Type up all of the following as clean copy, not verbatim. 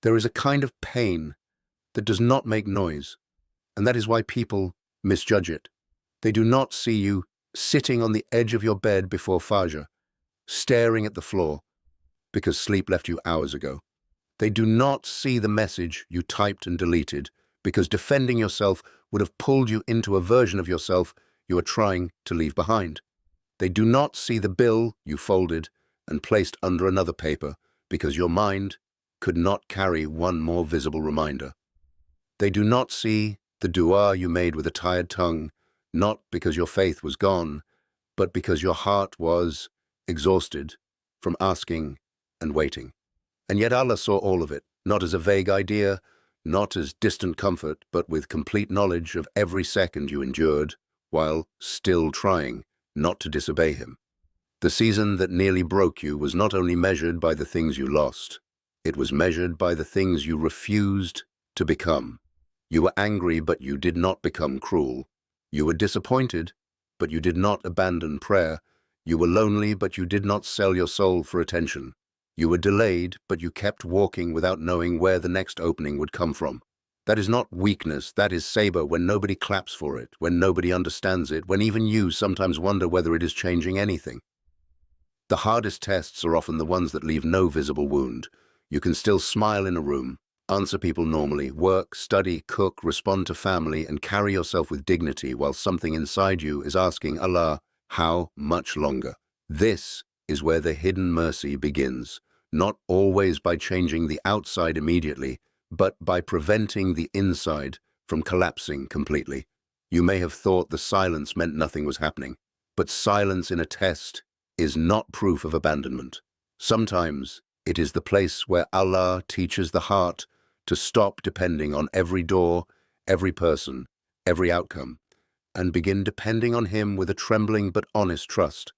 There is a kind of pain that does not make noise, and that is why people misjudge it. They do not see you sitting on the edge of your bed before Fajr, staring at the floor because sleep left you hours ago. They do not see the message you typed and deleted because defending yourself would have pulled you into a version of yourself you are trying to leave behind. They do not see the bill you folded and placed under another paper because your mind could not carry one more visible reminder. They do not see the dua you made with a tired tongue, not because your faith was gone, but because your heart was exhausted from asking and waiting. And yet Allah saw all of it, not as a vague idea, not as distant comfort, but with complete knowledge of every second you endured while still trying not to disobey Him. The season that nearly broke you was not only measured by the things you lost, it was measured by the things you refused to become. You were angry, but you did not become cruel. You were disappointed, but you did not abandon prayer. You were lonely, but you did not sell your soul for attention. You were delayed, but you kept walking without knowing where the next opening would come from. That is not weakness, that is Sabr, when nobody claps for it, when nobody understands it, when even you sometimes wonder whether it is changing anything. The hardest tests are often the ones that leave no visible wound. You can still smile in a room, answer people normally, work, study, cook, respond to family, and carry yourself with dignity while something inside you is asking Allah, how much longer? This is where the hidden mercy begins, not always by changing the outside immediately, but by preventing the inside from collapsing completely. You may have thought the silence meant nothing was happening, but silence in a test is not proof of abandonment. Sometimes it is the place where Allah teaches the heart to stop depending on every door, every person, every outcome, and begin depending on Him with a trembling but honest trust.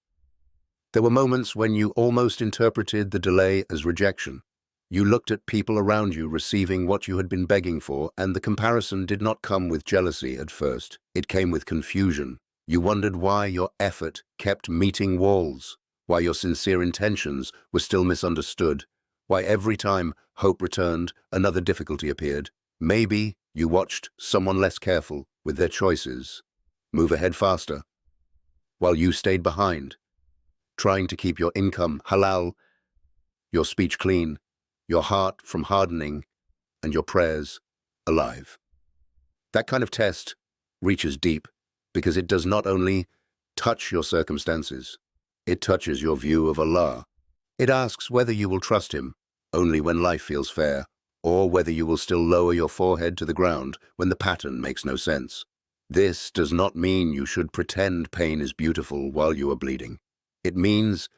There were moments when you almost interpreted the delay as rejection. You looked at people around you receiving what you had been begging for, and the comparison did not come with jealousy at first. It came with confusion. You wondered why your effort kept meeting walls, why your sincere intentions were still misunderstood, why every time hope returned, another difficulty appeared. Maybe you watched someone less careful with their choices move ahead faster, while you stayed behind, trying to keep your income halal, your speech clean, your heart from hardening, and your prayers alive. That kind of test reaches deep because it does not only touch your circumstances, it touches your view of Allah. It asks whether you will trust Him only when life feels fair, or whether you will still lower your forehead to the ground when the pattern makes no sense. This does not mean you should pretend pain is beautiful while you are bleeding. It means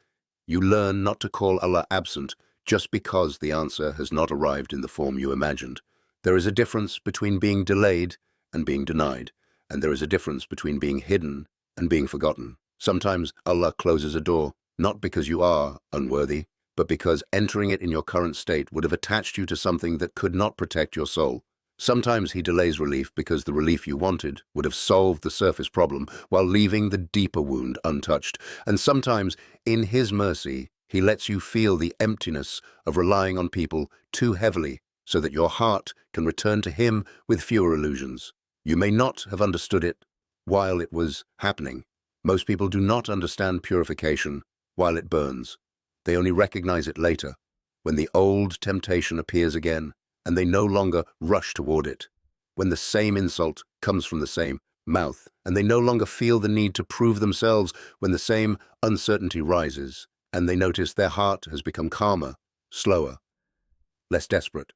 you learn not to call Allah absent just because the answer has not arrived in the form you imagined. There is a difference between being delayed and being denied, and there is a difference between being hidden and being forgotten. Sometimes Allah closes a door, not because you are unworthy, but because entering it in your current state would have attached you to something that could not protect your soul. Sometimes He delays relief because the relief you wanted would have solved the surface problem while leaving the deeper wound untouched. And sometimes, in His mercy, He lets you feel the emptiness of relying on people too heavily so that your heart can return to Him with fewer illusions. You may not have understood it while it was happening. Most people do not understand purification while it burns. They only recognize it later, when the old temptation appears again, and they no longer rush toward it, when the same insult comes from the same mouth, and they no longer feel the need to prove themselves when the same uncertainty rises, and they notice their heart has become calmer, slower, less desperate.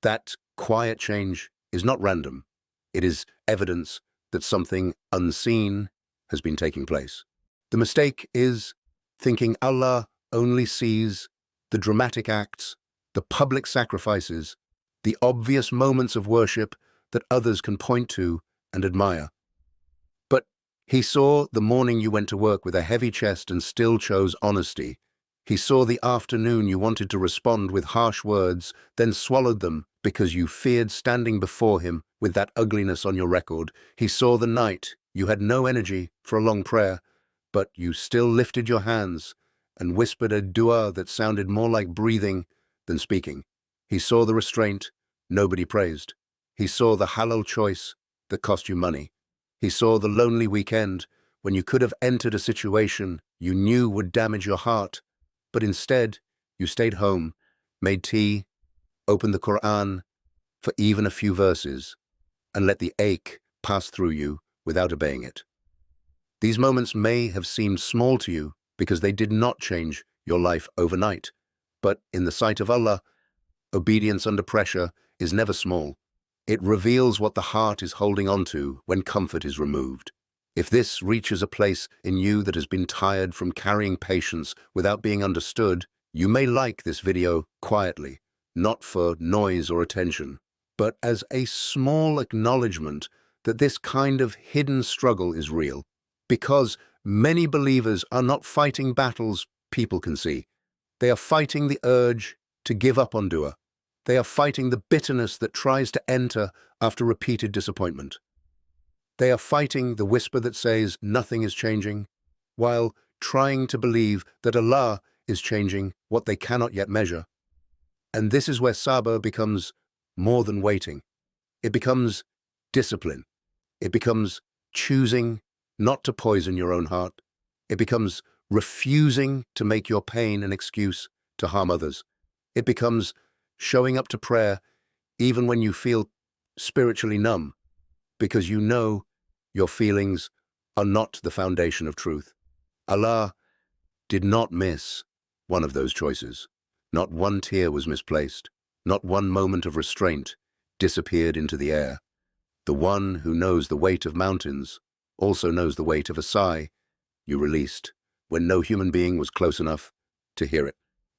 That quiet change is not random. It is evidence that something unseen has been taking place. The mistake is thinking Allah only sees the dramatic acts, the public sacrifices, the obvious moments of worship that others can point to and admire. But He saw the morning you went to work with a heavy chest and still chose honesty. He saw the afternoon you wanted to respond with harsh words, then swallowed them because you feared standing before Him with that ugliness on your record. He saw the night you had no energy for a long prayer, but you still lifted your hands and whispered a dua that sounded more like breathing than speaking. He saw the restraint nobody praised. He saw the halal choice that cost you money. He saw the lonely weekend when you could have entered a situation you knew would damage your heart, but instead you stayed home, made tea, opened the Quran for even a few verses, and let the ache pass through you without obeying it. These moments may have seemed small to you because they did not change your life overnight, but in the sight of Allah, obedience under pressure is never small. It reveals what the heart is holding on to when comfort is removed. If this reaches a place in you that has been tired from carrying patience without being understood, you may like this video quietly, not for noise or attention, but as a small acknowledgement that this kind of hidden struggle is real. Because many believers are not fighting battles people can see. They are fighting the urge to give up on dua. They are fighting the bitterness that tries to enter after repeated disappointment. They are fighting the whisper that says nothing is changing, while trying to believe that Allah is changing what they cannot yet measure. And this is where Sabr becomes more than waiting. It becomes discipline. It becomes choosing not to poison your own heart. It becomes refusing to make your pain an excuse to harm others. It becomes showing up to prayer even when you feel spiritually numb, because you know your feelings are not the foundation of truth. Allah did not miss one of those choices. Not one tear was misplaced. Not one moment of restraint disappeared into the air. The one who knows the weight of mountains also knows the weight of a sigh you released when no human being was close enough to hear it.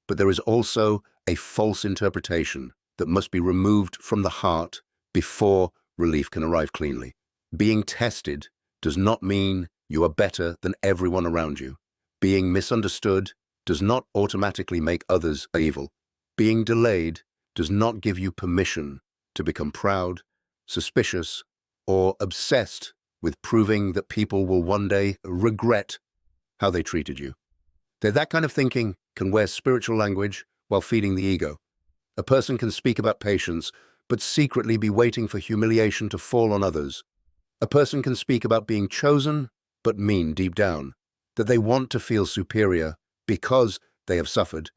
But there is also a false interpretation that must be removed from the heart before relief can arrive cleanly. Being tested does not mean you are better than everyone around you. Being misunderstood does not automatically make others evil. Being delayed does not give you permission to become proud, suspicious, or obsessed with proving that people will one day regret how they treated you. That kind of thinking can wear spiritual language while feeding the ego. A person can speak about patience, but secretly be waiting for humiliation to fall on others. A person can speak about being chosen, but mean deep down that they want to feel superior because they have suffered.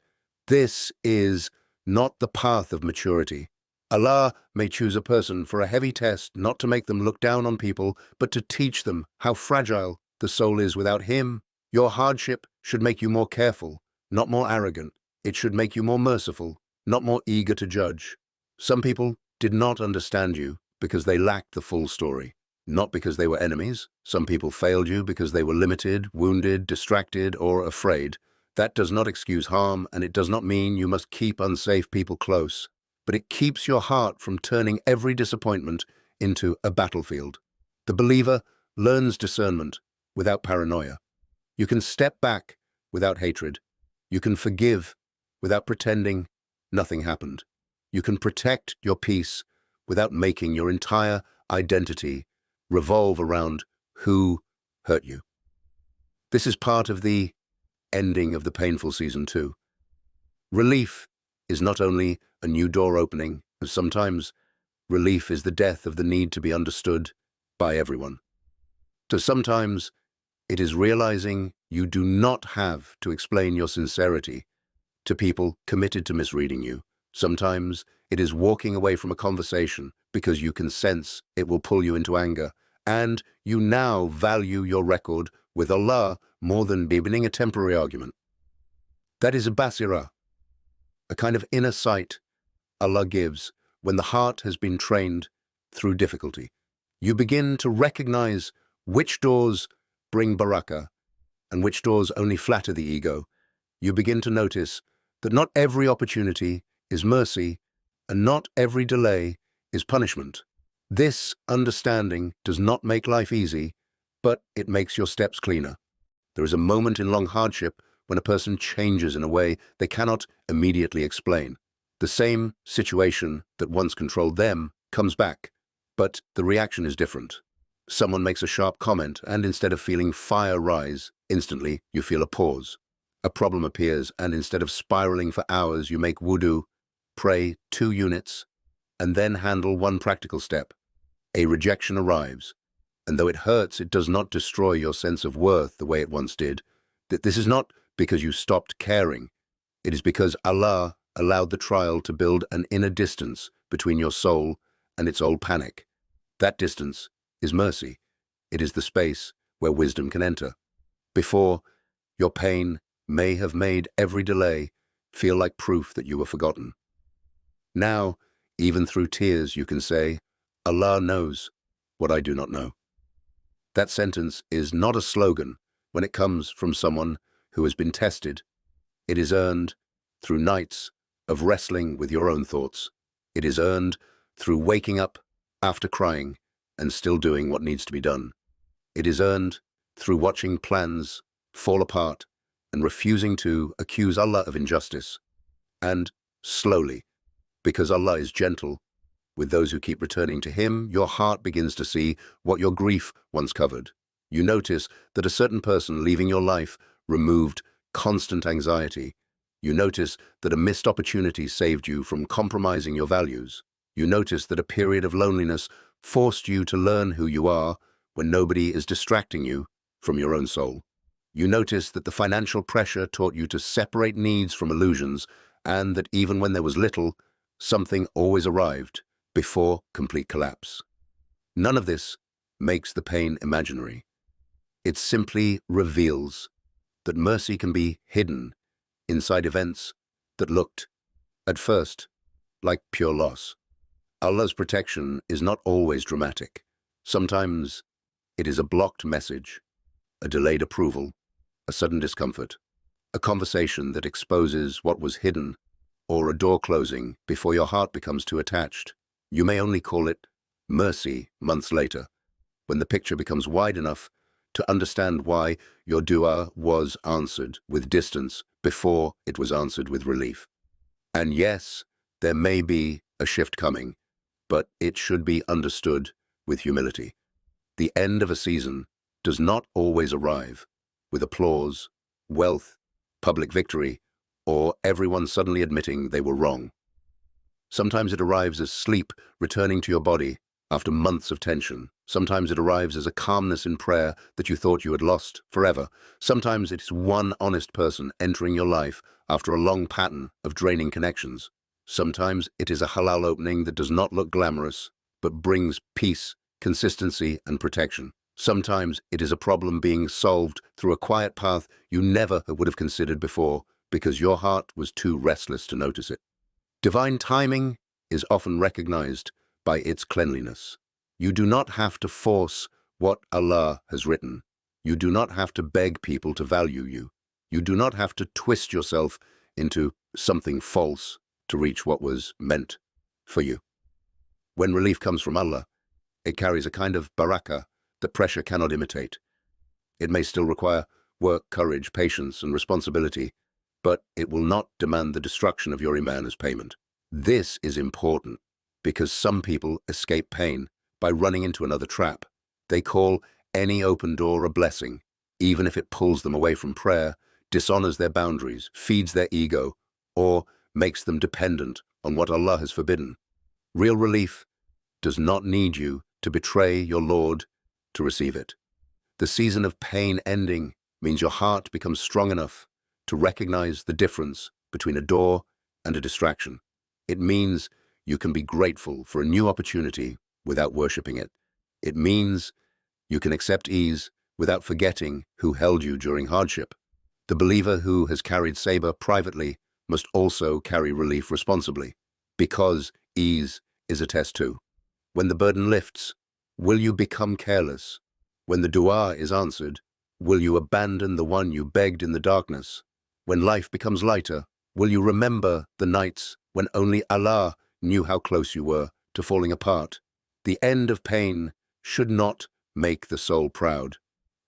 This is not the path of maturity. Allah may choose a person for a heavy test, not to make them look down on people, but to teach them how fragile the soul is without Him. Your hardship should make you more careful, not more arrogant. It should make you more merciful, not more eager to judge. Some people did not understand you because they lacked the full story, not because they were enemies. Some people failed you because they were limited, wounded, distracted, or afraid. That does not excuse harm, and it does not mean you must keep unsafe people close. But it keeps your heart from turning every disappointment into a battlefield. The believer learns discernment without paranoia. You can step back without hatred. You can forgive without pretending nothing happened. You can protect your peace without making your entire identity revolve around who hurt you. This is part of the ending of the painful season 2. Relief is not only a new door opening, but sometimes relief is the death of the need to be understood by everyone. So sometimes it is realizing you do not have to explain your sincerity to people committed to misreading you. Sometimes it is walking away from a conversation because you can sense it will pull you into anger, and you now value your record with Allah more than beginning a temporary argument. That is a basira, a kind of inner sight Allah gives when the heart has been trained through difficulty. You begin to recognize which doors bring barakah and which doors only flatter the ego. You begin to notice that not every opportunity is mercy and not every delay is punishment. This understanding does not make life easy, but it makes your steps cleaner. There is a moment in long hardship when a person changes in a way they cannot immediately explain. The same situation that once controlled them comes back, but the reaction is different. Someone makes a sharp comment, and instead of feeling fire rise, instantly you feel a pause. A problem appears, and instead of spiraling for hours, you make wudu Pray 2 units, and then handle one practical step. A rejection arrives, and though it hurts, it does not destroy your sense of worth the way it once did. This is not because you stopped caring. It is because Allah allowed the trial to build an inner distance between your soul and its old panic. That distance is mercy. It is the space where wisdom can enter. Before, your pain may have made every delay feel like proof that you were forgotten. Now, even through tears, you can say, Allah knows what I do not know. That sentence is not a slogan when it comes from someone who has been tested. It is earned through nights of wrestling with your own thoughts. It is earned through waking up after crying and still doing what needs to be done. It is earned through watching plans fall apart and refusing to accuse Allah of injustice. And slowly, because Allah is gentle with those who keep returning to Him, your heart begins to see what your grief once covered. You notice that a certain person leaving your life removed constant anxiety. You notice that a missed opportunity saved you from compromising your values. You notice that a period of loneliness forced you to learn who you are when nobody is distracting you from your own soul. You notice that the financial pressure taught you to separate needs from illusions, and that even when there was little, something always arrived before complete collapse. None of this makes the pain imaginary. It simply reveals that mercy can be hidden inside events that looked, at first, like pure loss. Allah's protection is not always dramatic. Sometimes it is a blocked message, a delayed approval, a sudden discomfort, a conversation that exposes what was hidden, or a door closing before your heart becomes too attached. You may only call it mercy months later, when the picture becomes wide enough to understand why your dua was answered with distance before it was answered with relief. And yes, there may be a shift coming, but it should be understood with humility. The end of a season does not always arrive with applause, wealth, public victory, or everyone suddenly admitting they were wrong. Sometimes it arrives as sleep returning to your body after months of tension. Sometimes it arrives as a calmness in prayer that you thought you had lost forever. Sometimes it is one honest person entering your life after a long pattern of draining connections. Sometimes it is a halal opening that does not look glamorous, but brings peace, consistency, and protection. Sometimes it is a problem being solved through a quiet path you never would have considered before because your heart was too restless to notice it. Divine timing is often recognized by its cleanliness. You do not have to force what Allah has written. You do not have to beg people to value you. You do not have to twist yourself into something false to reach what was meant for you. When relief comes from Allah, it carries a kind of barakah that pressure cannot imitate. It may still require work, courage, patience, and responsibility, but it will not demand the destruction of your iman as payment. This is important because some people escape pain by running into another trap. They call any open door a blessing, even if it pulls them away from prayer, dishonors their boundaries, feeds their ego, or makes them dependent on what Allah has forbidden. Real relief does not need you to betray your Lord to receive it. The season of pain ending means your heart becomes strong enough to recognize the difference between a door and a distraction. It means you can be grateful for a new opportunity without worshipping it. It means you can accept ease without forgetting who held you during hardship. The believer who has carried Sabr privately must also carry relief responsibly, because ease is a test too. When the burden lifts, will you become careless? When the dua is answered, will you abandon the one you begged in the darkness? When life becomes lighter, will you remember the nights when only Allah knew how close you were to falling apart? The end of pain should not make the soul proud.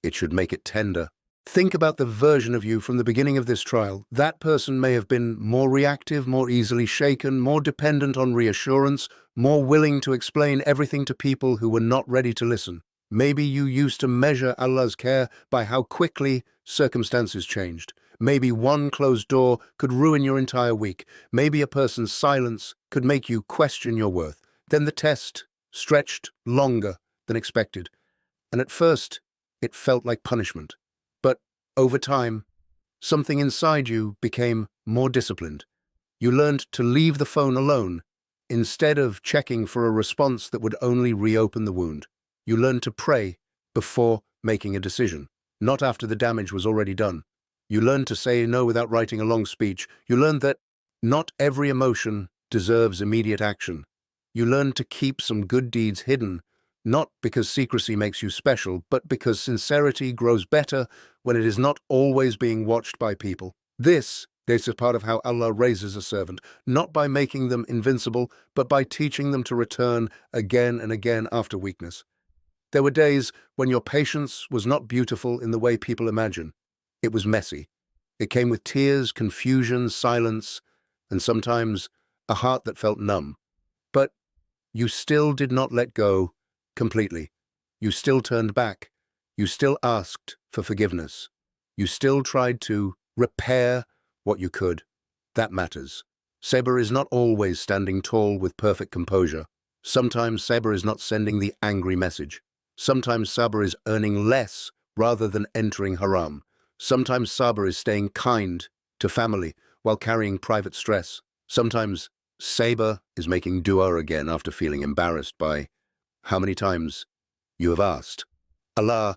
It should make it tender. Think about the version of you from the beginning of this trial. That person may have been more reactive, more easily shaken, more dependent on reassurance, more willing to explain everything to people who were not ready to listen. Maybe you used to measure Allah's care by how quickly circumstances changed. Maybe one closed door could ruin your entire week. Maybe a person's silence could make you question your worth. Then the test stretched longer than expected, and at first it felt like punishment. But over time, something inside you became more disciplined. You learned to leave the phone alone instead of checking for a response that would only reopen the wound. You learned to pray before making a decision, not after the damage was already done. You learned to say no without writing a long speech. You learned that not every emotion deserves immediate action. You learned to keep some good deeds hidden, not because secrecy makes you special, but because sincerity grows better when it is not always being watched by people. This is part of how Allah raises a servant, not by making them invincible, but by teaching them to return again and again after weakness. There were days when your patience was not beautiful in the way people imagine. It was messy. It came with tears, confusion, silence, and sometimes a heart that felt numb. But you still did not let go completely. You still turned back. You still asked for forgiveness. You still tried to repair what you could. That matters. Sabr is not always standing tall with perfect composure. Sometimes Sabr is not sending the angry message. Sometimes Sabr is earning less rather than entering haram. Sometimes Sabr is staying kind to family while carrying private stress. Sometimes Sabr is making dua again after feeling embarrassed by how many times you have asked. Allah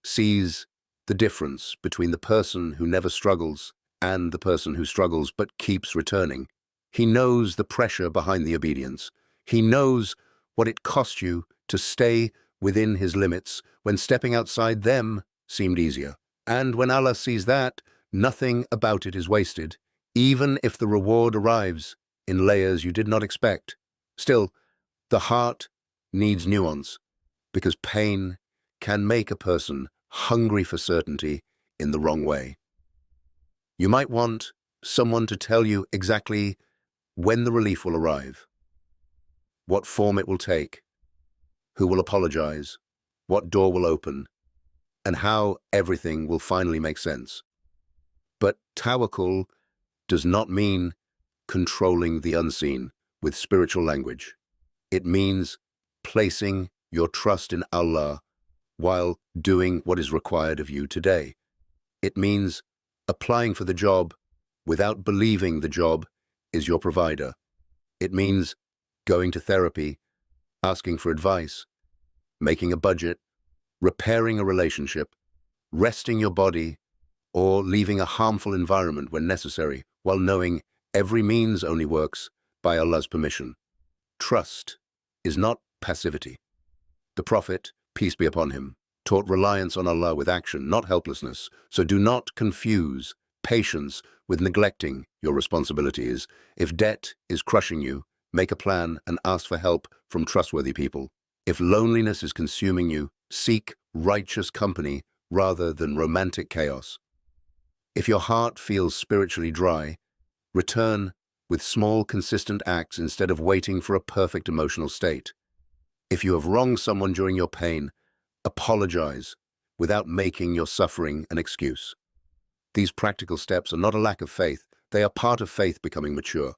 sees the difference between the person who never struggles and the person who struggles but keeps returning. He knows the pressure behind the obedience. He knows what it cost you to stay within his limits when stepping outside them seemed easier. And when Allah sees that, nothing about it is wasted, even if the reward arrives in layers you did not expect. Still, the heart needs nuance, because pain can make a person hungry for certainty in the wrong way. You might want someone to tell you exactly when the relief will arrive, what form it will take, who will apologize, what door will open, and how everything will finally make sense. But tawakkul does not mean controlling the unseen with spiritual language. It means placing your trust in Allah while doing what is required of you today. It means applying for the job without believing the job is your provider. It means going to therapy, asking for advice, making a budget, repairing a relationship, resting your body, or leaving a harmful environment when necessary, while knowing every means only works by Allah's permission. Trust is not passivity. The Prophet, peace be upon him, taught reliance on Allah with action, not helplessness. So do not confuse patience with neglecting your responsibilities. If debt is crushing you, make a plan and ask for help from trustworthy people. If loneliness is consuming you, seek righteous company rather than romantic chaos. If your heart feels spiritually dry, return with small, consistent acts instead of waiting for a perfect emotional state. If you have wronged someone during your pain, apologize without making your suffering an excuse. These practical steps are not a lack of faith, they are part of faith becoming mature.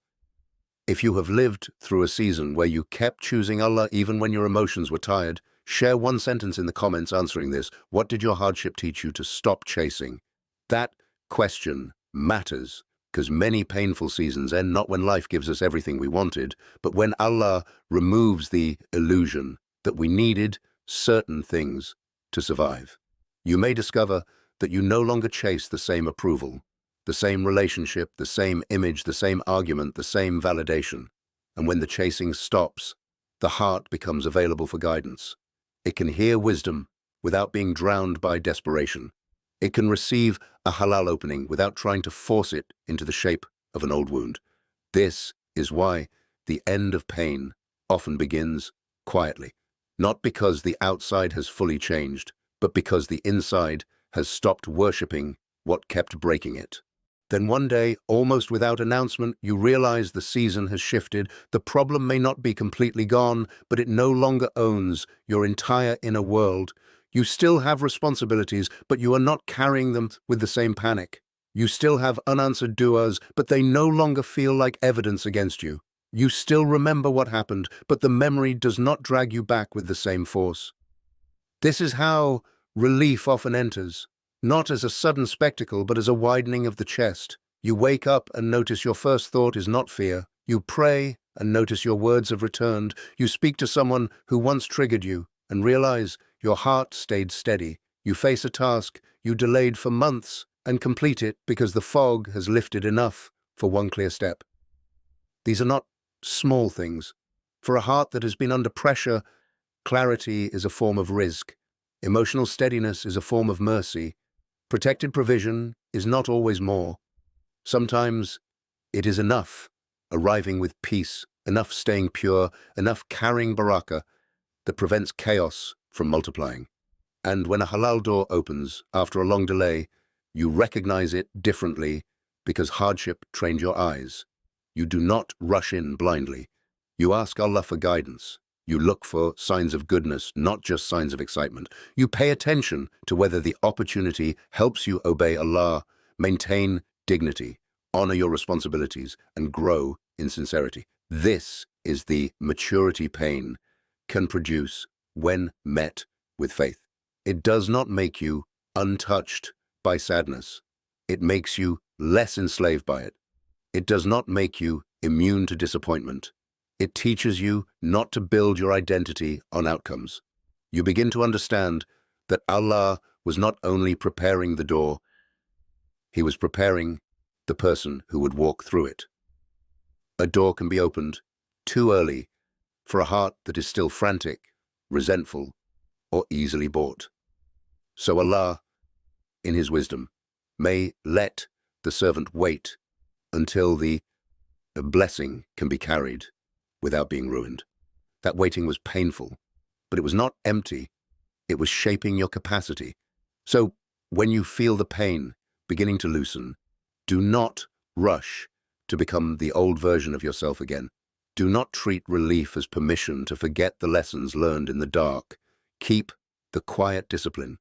If you have lived through a season where you kept choosing Allah even when your emotions were tired, share one sentence in the comments answering this. What did your hardship teach you to stop chasing? That question matters, because many painful seasons end not when life gives us everything we wanted, but when Allah removes the illusion that we needed certain things to survive. You may discover that you no longer chase the same approval, the same relationship, the same image, the same argument, the same validation. And when the chasing stops, the heart becomes available for guidance. It can hear wisdom without being drowned by desperation. It can receive a halal opening without trying to force it into the shape of an old wound. This is why the end of pain often begins quietly, not because the outside has fully changed, but because the inside has stopped worshipping what kept breaking it. Then one day, almost without announcement, you realize the season has shifted. The problem may not be completely gone, but it no longer owns your entire inner world. You still have responsibilities, but you are not carrying them with the same panic. You still have unanswered du'as, but they no longer feel like evidence against you. You still remember what happened, but the memory does not drag you back with the same force. This is how relief often enters, not as a sudden spectacle, but as a widening of the chest. You wake up and notice your first thought is not fear. You pray and notice your words have returned. You speak to someone who once triggered you and realize your heart stayed steady. You face a task you delayed for months and complete it because the fog has lifted enough for one clear step. These are not small things. For a heart that has been under pressure, clarity is a form of rizq. Emotional steadiness is a form of mercy. Protected provision is not always more. Sometimes it is enough, arriving with peace, enough staying pure, enough carrying barakah that prevents chaos from multiplying. And when a halal door opens after a long delay, you recognize it differently because hardship trained your eyes. You do not rush in blindly. You ask Allah for guidance. You look for signs of goodness, not just signs of excitement. You pay attention to whether the opportunity helps you obey Allah, maintain dignity, honor your responsibilities, and grow in sincerity. This is the maturity pain can produce when met with faith. It does not make you untouched by sadness. It makes you less enslaved by it. It does not make you immune to disappointment. It teaches you not to build your identity on outcomes. You begin to understand that Allah was not only preparing the door, He was preparing the person who would walk through it. A door can be opened too early for a heart that is still frantic, resentful, or easily bought. So Allah, in His wisdom, may let the servant wait until the blessing can be carried without being ruined. That waiting was painful, but it was not empty. It was shaping your capacity. So when you feel the pain beginning to loosen, do not rush to become the old version of yourself again. Do not treat relief as permission to forget the lessons learned in the dark. Keep the quiet discipline.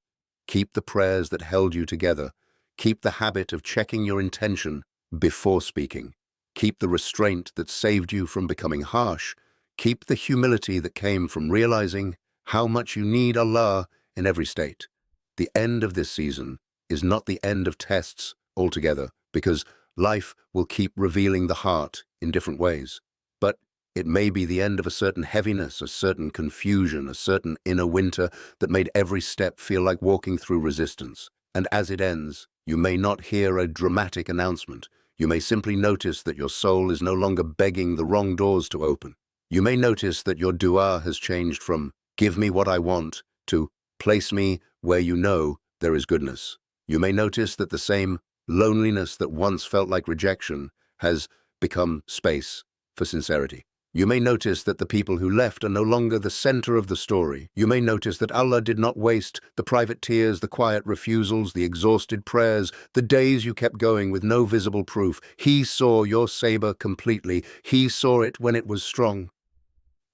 Keep the prayers that held you together. Keep the habit of checking your intention before speaking. Keep the restraint that saved you from becoming harsh. Keep the humility that came from realizing how much you need Allah in every state. The end of this season is not the end of tests altogether, because life will keep revealing the heart in different ways. But it may be the end of a certain heaviness, a certain confusion, a certain inner winter that made every step feel like walking through resistance. And as it ends, you may not hear a dramatic announcement. You may simply notice that your soul is no longer begging the wrong doors to open. You may notice that your dua has changed from "give me what I want" to "place me where you know there is goodness." You may notice that the same loneliness that once felt like rejection has become space for sincerity. You may notice that the people who left are no longer the center of the story. You may notice that Allah did not waste the private tears, the quiet refusals, the exhausted prayers, the days you kept going with no visible proof. He saw your sabr completely. He saw it when it was strong,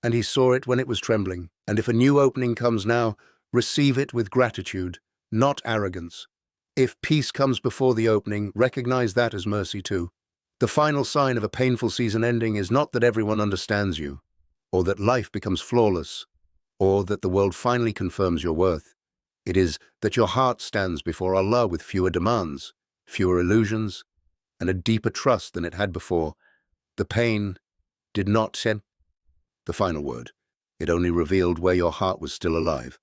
and He saw it when it was trembling. And if a new opening comes now, receive it with gratitude, not arrogance. If peace comes before the opening, recognize that as mercy too. The final sign of a painful season ending is not that everyone understands you, or that life becomes flawless, or that the world finally confirms your worth. It is that your heart stands before Allah with fewer demands, fewer illusions, and a deeper trust than it had before. The pain did not say the final word. It only revealed where your heart was still alive.